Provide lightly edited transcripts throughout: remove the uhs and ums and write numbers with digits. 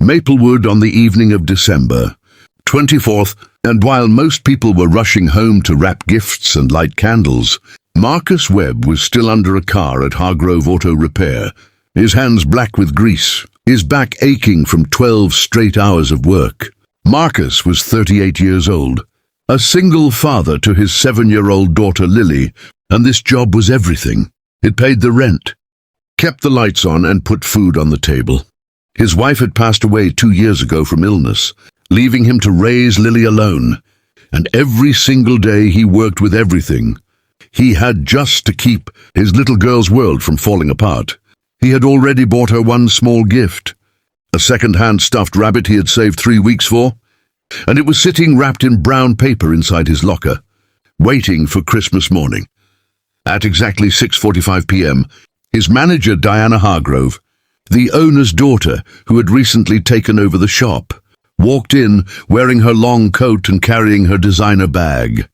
Maplewood on the evening of December 24th, and while most people were rushing home to wrap gifts and light candles, Marcus Webb was still under a car at Hargrove Auto Repair, his hands black with grease, his back aching from 12 straight hours of work. Marcus was 38 years old, a single father to his 7-year-old daughter Lily, and this job was everything. It paid the rent, kept the lights on, and put food on the table. His wife had passed away 2 years ago from illness, leaving him to raise Lily alone, and every single day he worked with everything he had just to keep his little girl's world from falling apart. He had already bought her one small gift, a second-hand stuffed rabbit he had saved 3 weeks for, and it was sitting wrapped in brown paper inside his locker, waiting for Christmas morning. At exactly 6:45 p.m., his manager, Diana Hargrove, the owner's daughter, who had recently taken over the shop, walked in wearing her long coat and carrying her designer bag.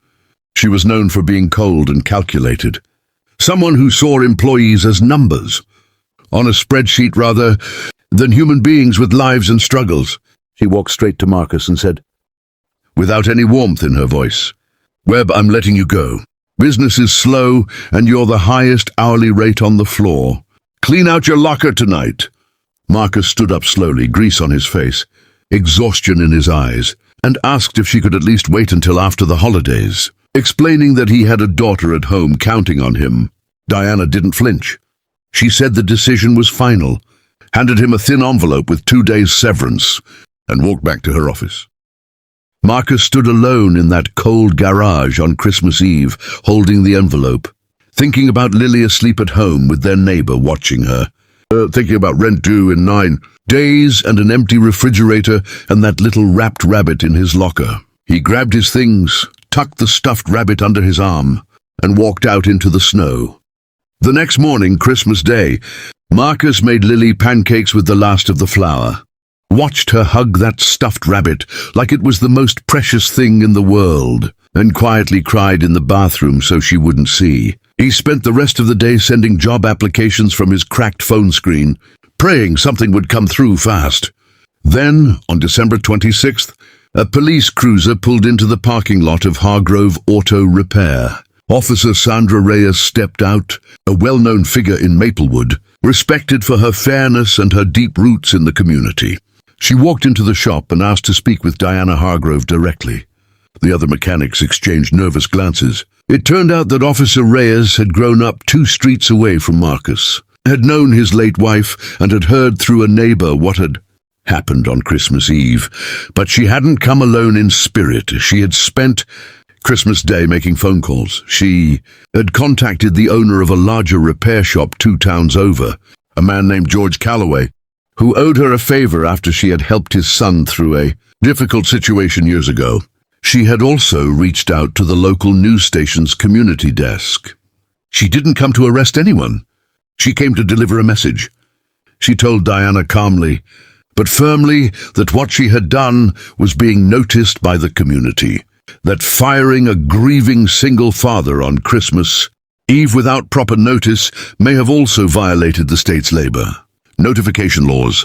She was known for being cold and calculated, someone who saw employees as numbers, on a spreadsheet rather than human beings with lives and struggles. She walked straight to Marcus and said, without any warmth in her voice, "Webb, I'm letting you go. Business is slow and you're the highest hourly rate on the floor. Clean out your locker tonight." Marcus stood up slowly, grease on his face, exhaustion in his eyes, and asked if she could at least wait until after the holidays, explaining that he had a daughter at home counting on him. Diana didn't flinch. She said the decision was final, handed him a thin envelope with 2 days' severance, and walked back to her office. Marcus stood alone in that cold garage on Christmas Eve, holding the envelope, thinking about Lily asleep at home with their neighbor watching her, thinking about rent due in 9 days and an empty refrigerator and that little wrapped rabbit in his locker. He grabbed his things, tucked the stuffed rabbit under his arm, and walked out into the snow. The next morning, Christmas Day, Marcus made Lily pancakes with the last of the flour, watched her hug that stuffed rabbit like it was the most precious thing in the world, and quietly cried in the bathroom so she wouldn't see. He spent the rest of the day sending job applications from his cracked phone screen, praying something would come through fast. Then, on December 26th, a police cruiser pulled into the parking lot of Hargrove Auto Repair. Officer Sandra Reyes stepped out, a well-known figure in Maplewood, respected for her fairness and her deep roots in the community. She walked into the shop and asked to speak with Diana Hargrove directly. The other mechanics exchanged nervous glances. It turned out that Officer Reyes had grown up 2 streets away from Marcus, had known his late wife, and had heard through a neighbor what had happened on Christmas Eve. But she hadn't come alone in spirit. She had spent Christmas Day making phone calls. She had contacted the owner of a larger repair shop 2 towns over, a man named George Calloway, who owed her a favor after she had helped his son through a difficult situation years ago. She had also reached out to the local news station's community desk. She didn't come to arrest anyone. She came to deliver a message. She told Diana calmly, but firmly, that what she had done was being noticed by the community, that firing a grieving single father on Christmas Eve without proper notice may have also violated the state's labor notification laws,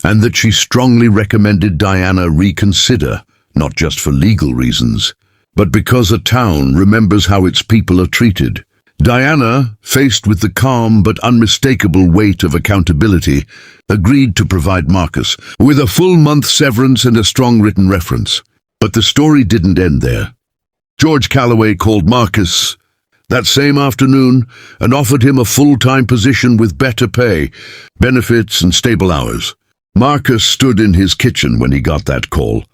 and that she strongly recommended Diana reconsider, not just for legal reasons, but because a town remembers how its people are treated. Diana, faced with the calm but unmistakable weight of accountability, agreed to provide Marcus with a full month severance and a strong written reference. But the story didn't end there. George Calloway called Marcus that same afternoon and offered him a full-time position with better pay, benefits, and stable hours. Marcus stood in his kitchen when he got that call,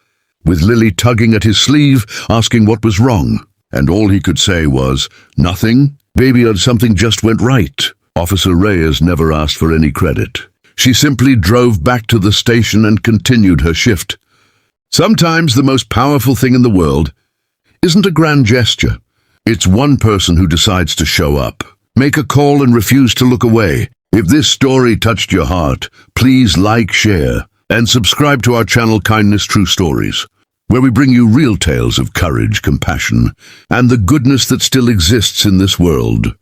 with Lily tugging at his sleeve, asking what was wrong, and all he could say was, "Nothing, baby, something just went right." Officer Reyes never asked for any credit. She simply drove back to the station and continued her shift. Sometimes the most powerful thing in the world isn't a grand gesture. It's one person who decides to show up, make a call, and refuse to look away. If this story touched your heart, please like, share, and subscribe to our channel Kindness True Stories, where we bring you real tales of courage, compassion, and the goodness that still exists in this world.